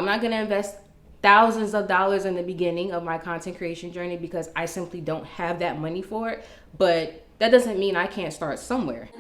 I'm not going to invest thousands of dollars in the beginning of my content creation journey because I simply don't have that money for it. But that doesn't mean I can't start somewhere.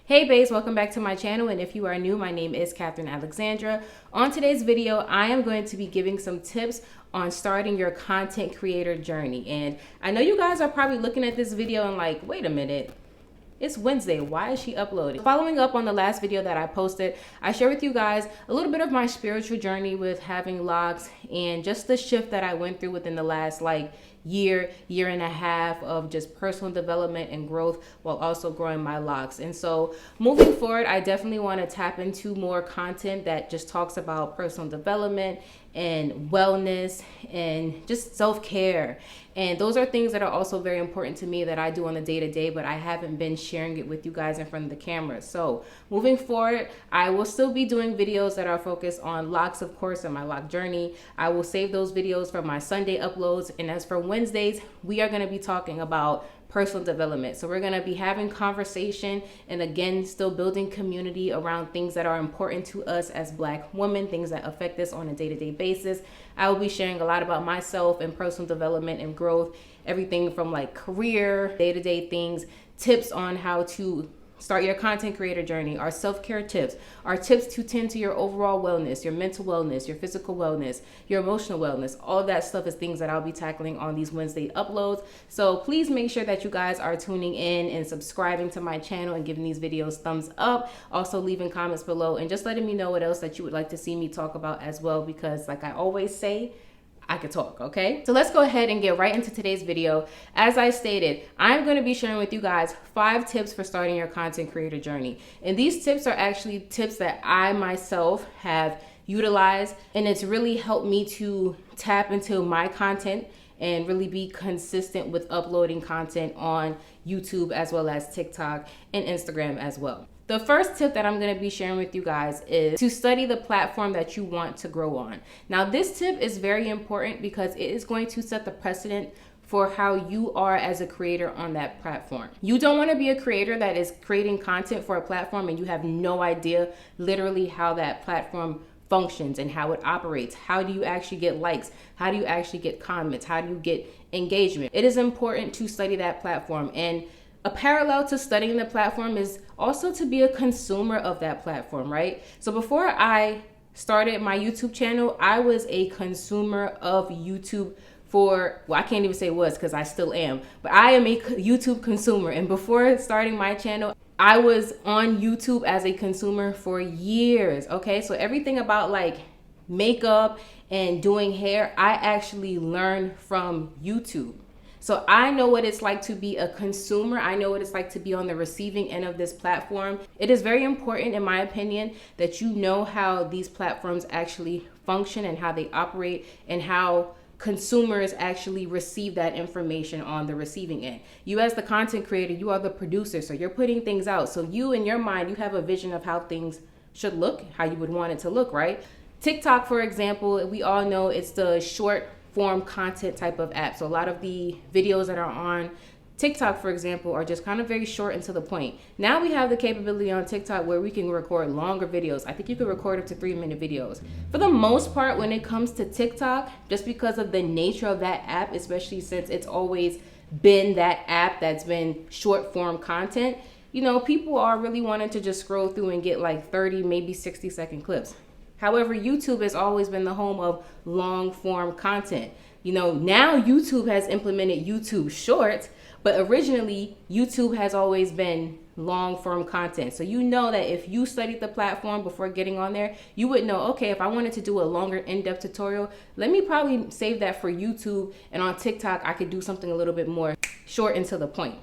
Hey baes, welcome back to my channel, and if you are new, my name is Catherine Alexandra. On today's video, I am going to be giving some tips on starting your content creator journey. And I know you guys are probably looking at this video and like, wait a minute, it's Wednesday, why is she uploading? Following up on the last video that I posted, I share with you guys a little bit of my spiritual journey with having locks and just the shift that I went through within the last year and a half of just personal development and growth while also growing my locks. And so moving forward, I definitely want to tap into more content that just talks about personal development and wellness and just self-care. And those are things that are also very important to me that I do on the day-to-day, but I haven't been sharing it with you guys in front of the camera. So moving forward, I will still be doing videos that are focused on locks, of course, and my lock journey. I will save those videos for my Sunday uploads. And as for Wednesdays, we are going to be talking about personal development. So we're going to be having conversation and again, still building community around things that are important to us as Black women, things that affect us on a day-to-day basis. I will be sharing a lot about myself and personal development and growth, everything from like career, day-to-day things, tips on how to start your content creator journey, our self-care tips, our tips to tend to your overall wellness, your mental wellness, your physical wellness, your emotional wellness. All that stuff is things that I'll be tackling on these Wednesday uploads. So please make sure that you guys are tuning in and subscribing to my channel and giving these videos thumbs up. Also leaving comments below and just letting me know what else that you would like to see me talk about as well, because like I always say, I could talk, okay? So let's go ahead and get right into today's video. As I stated, I'm gonna be sharing with you guys 5 tips for starting your content creator journey. And these tips are actually tips that I myself have utilized, and it's really helped me to tap into my content and really be consistent with uploading content on YouTube as well as TikTok and Instagram as well. The first tip that I'm going to be sharing with you guys is to study the platform that you want to grow on. Now, this tip is very important because it is going to set the precedent for how you are as a creator on that platform. You don't want to be a creator that is creating content for a platform and you have no idea literally how that platform functions and how it operates. How do you actually get likes? How do you actually get comments? How do you get engagement? It is important to study that platform, and a parallel to studying the platform is also to be a consumer of that platform, right? So before I started my YouTube channel, I was a consumer of YouTube for, well, I can't even say was because I still am, but I am a YouTube consumer. And before starting my channel, I was on YouTube as a consumer for years, okay? So everything about like makeup and doing hair, I actually learned from YouTube. So I know what it's like to be a consumer. I know what it's like to be on the receiving end of this platform. It is very important, in my opinion, that you know how these platforms actually function and how they operate and how consumers actually receive that information on the receiving end. You as the content creator, you are the producer, so you're putting things out. So you, in your mind, you have a vision of how things should look, how you would want it to look, right? TikTok, for example, we all know it's the short form content type of app. So a lot of the videos that are on TikTok, for example, are just kind of very short and to the point. Now we have the capability on TikTok where we can record longer videos. I think you can record up to 3-minute videos. For the most part, when it comes to TikTok, just because of the nature of that app, especially since it's always been that app that's been short form content, you know, people are really wanting to just scroll through and get like 30, maybe 60-second clips. However, YouTube has always been the home of long form content. You know, now YouTube has implemented YouTube Shorts, but originally YouTube has always been long form content. So you know that if you studied the platform before getting on there, you would know, okay, if I wanted to do a longer in-depth tutorial, let me probably save that for YouTube, and on TikTok, I could do something a little bit more short and to the point.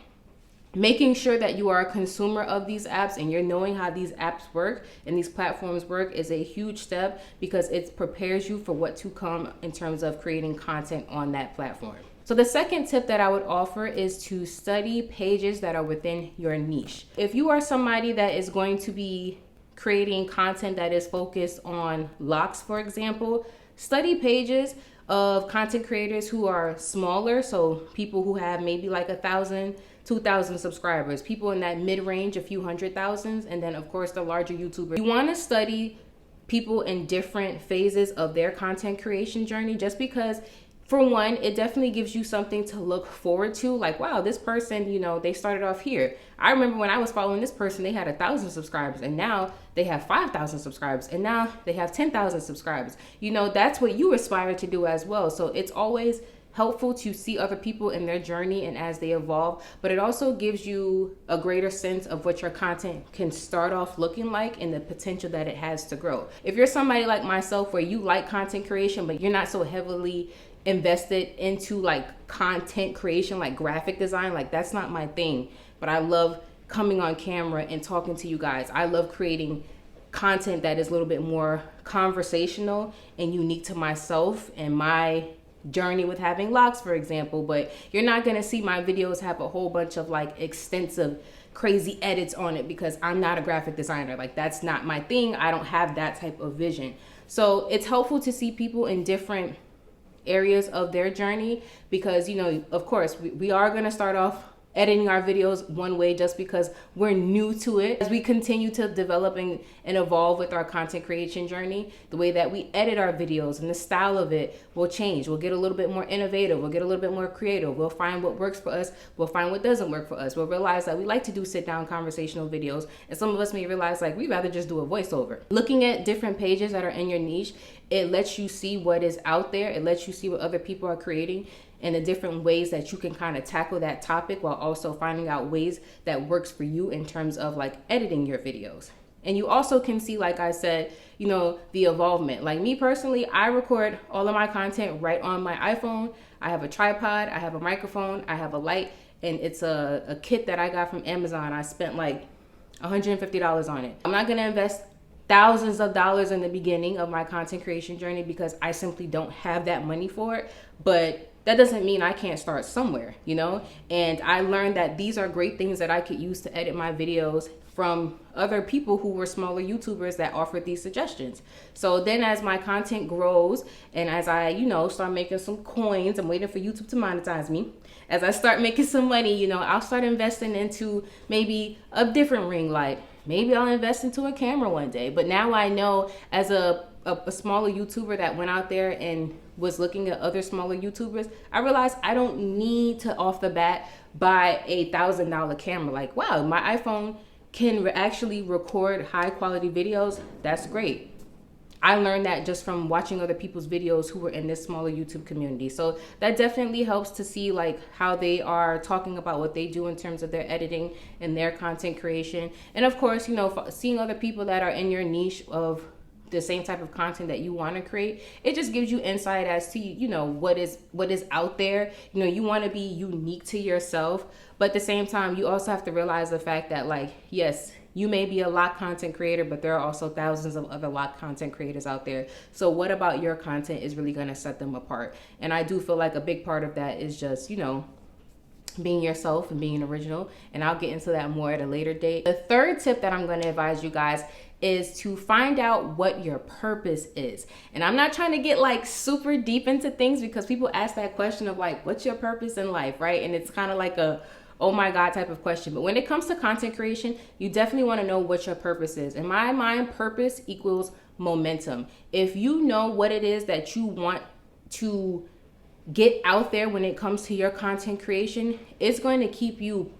Making sure that you are a consumer of these apps and you're knowing how these apps work and these platforms work is a huge step, because it prepares you for what to come in terms of creating content on that platform. So the second tip that I would offer is to study pages that are within your niche. If you are somebody that is going to be creating content that is focused on locks, for example, study pages of content creators who are smaller. So people who have maybe like 1,000, 2,000 subscribers, people in that mid-range, a few hundred thousands, and then of course the larger YouTubers. You want to study people in different phases of their content creation journey, just because for one, it definitely gives you something to look forward to. Like, wow, this person, you know, they started off here. I remember when I was following this person, they had 1,000 subscribers, and now they have 5,000 subscribers, and now they have 10,000 subscribers. You know, that's what you aspire to do as well. So it's always helpful to see other people in their journey and as they evolve, but it also gives you a greater sense of what your content can start off looking like and the potential that it has to grow. If you're somebody like myself where you like content creation, but you're not so heavily invested into like content creation, like graphic design, like that's not my thing, but I love coming on camera and talking to you guys. I love creating content that is a little bit more conversational and unique to myself and my journey with having locks, for example. But you're not going to see my videos have a whole bunch of like extensive crazy edits on it, because I'm not a graphic designer. Like that's not my thing. I don't have that type of vision. So it's helpful to see people in different areas of their journey, because, you know, of course we are going to start off editing our videos one way just because we're new to it. As we continue to develop and evolve with our content creation journey, the way that we edit our videos and the style of it will change. We'll get a little bit more innovative. We'll get a little bit more creative. We'll find what works for us. We'll find what doesn't work for us. We'll realize that we like to do sit down conversational videos, and some of us may realize like we'd rather just do a voiceover. Looking at different pages that are in your niche, it lets you see what is out there. It lets you see what other people are creating and the different ways that you can kind of tackle that topic, while also finding out ways that works for you in terms of like editing your videos. And you also can see, like I said, you know, the evolvement. Like me personally, I record all of my content right on my iPhone. I have a tripod, I have a microphone, I have a light, and it's a kit that I got from Amazon. I spent like $150 on it. I'm not gonna invest thousands of dollars in the beginning of my content creation journey because I simply don't have that money for it. But that doesn't mean I can't start somewhere, you know? And I learned that these are great things that I could use to edit my videos from other people who were smaller YouTubers that offered these suggestions. So then as my content grows and as I, you know, start making some coins, I'm waiting for YouTube to monetize me. As I start making some money, you know, I'll start investing into maybe a different ring light. Maybe I'll invest into a camera one day. But now I know, as a smaller YouTuber that went out there and was looking at other smaller YouTubers, I realized I don't need to off the bat buy a $1,000 camera. Like, wow, my iPhone can actually record high quality videos. That's great. I learned that just from watching other people's videos who were in this smaller YouTube community. So that definitely helps to see like how they are talking about what they do in terms of their editing and their content creation. And of course, you know, seeing other people that are in your niche of the same type of content that you want to create, it just gives you insight as to, you know, what is out there. You know, you want to be unique to yourself, but at the same time, you also have to realize the fact that, like, yes, you may be a lock content creator, but there are also thousands of other lock content creators out there. So what about your content is really going to set them apart? And I do feel like a big part of that is just, you know, being yourself and being original. And I'll get into that more at a later date. The third tip that I'm going to advise you guys is to find out what your purpose is. And I'm not trying to get like super deep into things, because people ask that question of like, what's your purpose in life, right? And it's kind of like a, oh my God type of question. But when it comes to content creation, you definitely want to know what your purpose is. In my mind, purpose equals momentum. If you know what it is that you want to get out there when it comes to your content creation, it's going to keep you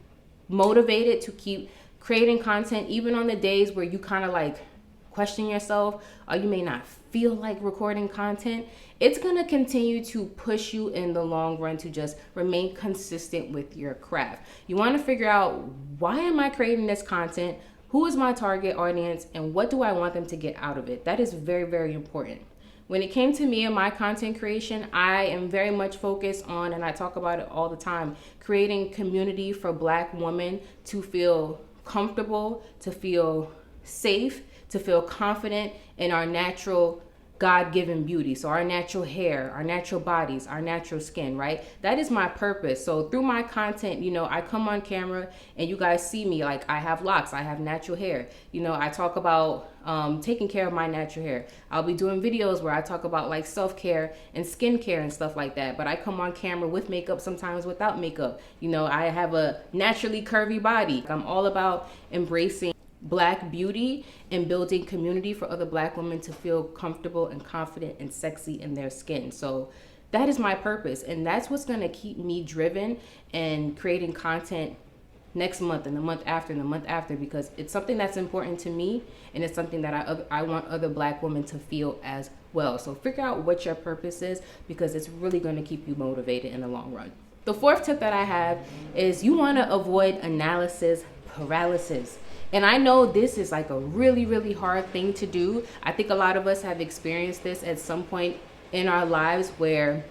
motivated to keep creating content, even on the days where you kind of like question yourself, or you may not feel like recording content. It's going to continue to push you in the long run to just remain consistent with your craft. You want to figure out, why am I creating this content? Who is my target audience? And what do I want them to get out of it? That is very, very important. When it came to me and my content creation, I am very much focused on, and I talk about it all the time, creating community for Black women to feel comfortable, to feel safe, to feel confident in our natural God-given beauty. So our natural hair, our natural bodies, our natural skin, right? That is my purpose. So through my content, you know, I come on camera and you guys see me, like I have locks, I have natural hair. You know, I talk about taking care of my natural hair. I'll be doing videos where I talk about like self-care and skincare and stuff like that. But I come on camera with makeup, sometimes without makeup. You know, I have a naturally curvy body. I'm all about embracing Black beauty and building community for other Black women to feel comfortable and confident and sexy in their skin. So that is my purpose, and that's what's going to keep me driven and creating content next month and the month after and the month after, because it's something that's important to me, and it's something that I want other Black women to feel as well. So figure out what your purpose is, because it's really going to keep you motivated in the long run. The fourth tip that I have is you want to avoid analysis paralysis. And I know this is like a really, really hard thing to do. I think a lot of us have experienced this at some point in our lives, where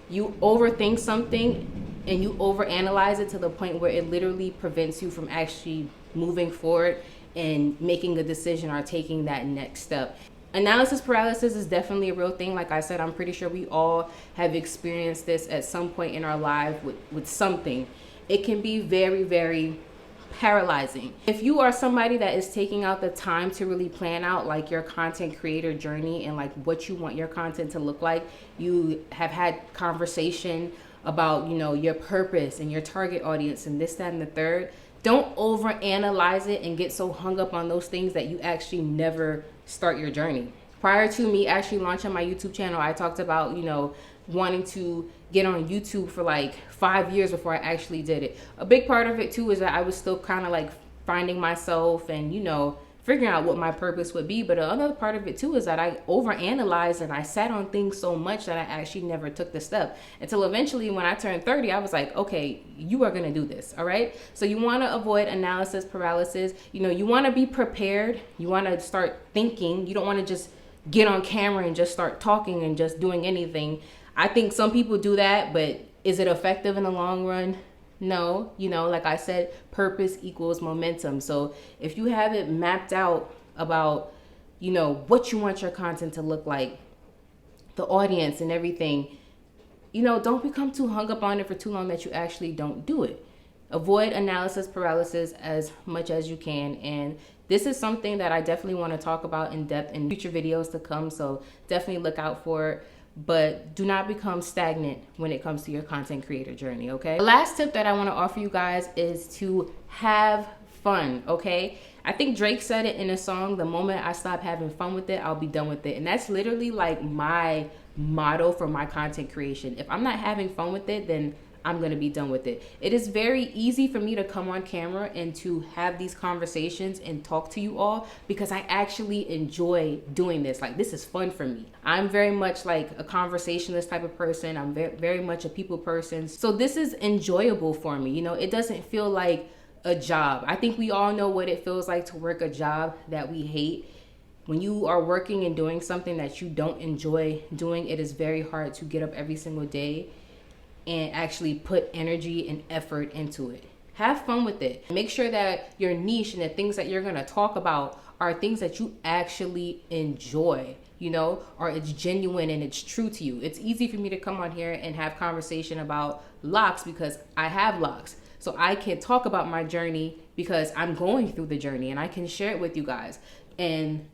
you overthink something and you overanalyze it to the point where it literally prevents you from actually moving forward and making a decision or taking that next step. Analysis paralysis is definitely a real thing. Like I said, I'm pretty sure we all have experienced this at some point in our life with something. It can be very, very paralyzing. If you are somebody that is taking out the time to really plan out like your content creator journey and like what you want your content to look like, you have had conversation about, you know, your purpose and your target audience and this, that, and the third, don't overanalyze it and get so hung up on those things that you actually never start your journey. Prior to me actually launching my YouTube channel, I talked about, you know, wanting to get on YouTube for like 5 years before I actually did it. A big part of it too is that I was still kind of like finding myself and, you know, figuring out what my purpose would be. But another part of it too is that I overanalyzed and I sat on things so much that I actually never took the step, until eventually when I turned 30, I was like, okay, you are going to do this. All right. So you want to avoid analysis paralysis. You know, you want to be prepared. You want to start thinking. You don't want to just get on camera and just start talking and just doing anything. I think some people do that, but is it effective in the long run? No. You know, like I said, purpose equals momentum. So if you have it mapped out about, you know, what you want your content to look like, the audience and everything, you know, don't become too hung up on it for too long that you actually don't do it. Avoid analysis paralysis as much as you can. And this is something that I definitely want to talk about in depth in future videos to come. So definitely look out for it. But do not become stagnant when it comes to your content creator journey, okay? The last tip that I want to offer you guys is to have fun, okay? I think Drake said it in a song, the moment I stop having fun with it, I'll be done with it. And that's literally like my motto for my content creation. If I'm not having fun with it, then I'm going to be done with it. It is very easy for me to come on camera and to have these conversations and talk to you all, because I actually enjoy doing this. Like, this is fun for me. I'm very much like a conversationalist type of person. I'm very much a people person. So this is enjoyable for me. You know, it doesn't feel like a job. I think we all know what it feels like to work a job that we hate. When you are working and doing something that you don't enjoy doing, it is very hard to get up every single day and actually put energy and effort into it. Have fun with it. Make sure that your niche and the things that you're gonna talk about are things that you actually enjoy, you know, or it's genuine and it's true to you. It's easy for me to come on here and have conversation about locks because I have locks. So I can talk about my journey because I'm going through the journey and I can share it with you guys. And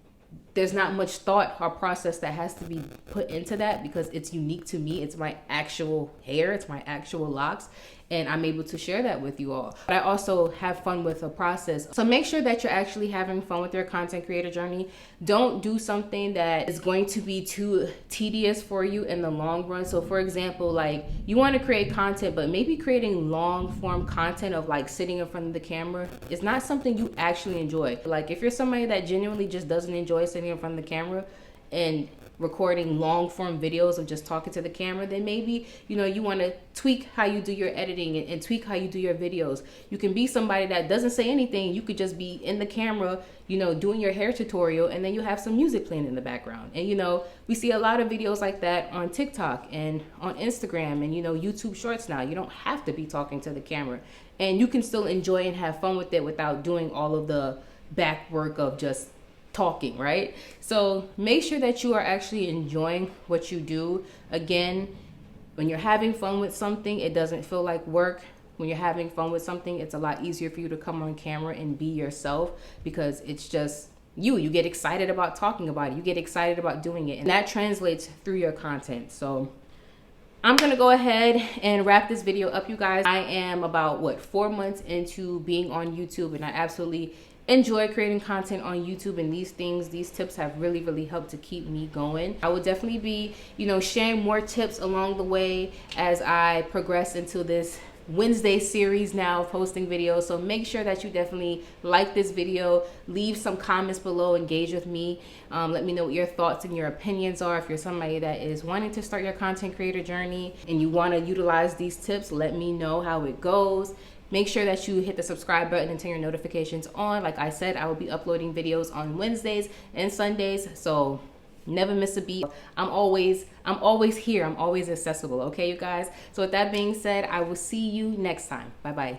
there's not much thought or process that has to be put into that because it's unique to me. It's my actual hair, it's my actual locks, and I'm able to share that with you all. But I also have fun with the process. So make sure that you're actually having fun with your content creator journey. Don't do something that is going to be too tedious for you in the long run. So for example, like you want to create content, but maybe creating long form content of like sitting in front of the camera is not something you actually enjoy. Like if you're somebody that genuinely just doesn't enjoy sitting in front of the camera and recording long form videos of just talking to the camera, then maybe, you know, you want to tweak how you do your editing and tweak how you do your videos. You can be somebody that doesn't say anything. You could just be in the camera, you know, doing your hair tutorial, and then you have some music playing in the background. And, you know, we see a lot of videos like that on TikTok and on Instagram and, you know, YouTube Shorts now. You don't have to be talking to the camera, and you can still enjoy and have fun with it without doing all of the back work of just talking, right? So make sure that you are actually enjoying what you do. Again, when you're having fun with something, it doesn't feel like work. When you're having fun with something, it's a lot easier for you to come on camera and be yourself, because it's just you get excited about talking about it. You get excited about doing it, and that translates through your content. So I'm gonna go ahead and wrap this video up, you guys. I am about 4 months into being on YouTube, and I absolutely enjoy creating content on YouTube, and these tips have really helped to keep me going. I will definitely be, sharing more tips along the way as I progress into this Wednesday series now, posting videos. So make sure that you definitely like this video, leave some comments below, engage with me. Let me know what your thoughts and your opinions are. If you're somebody that is wanting to start your content creator journey and you want to utilize these tips, let me know how it goes. Make sure that you hit the subscribe button and turn your notifications on. Like I said, I will be uploading videos on Wednesdays and Sundays, so never miss a beat. I'm always here. I'm always accessible. Okay, you guys? So with that being said, I will see you next time. Bye-bye.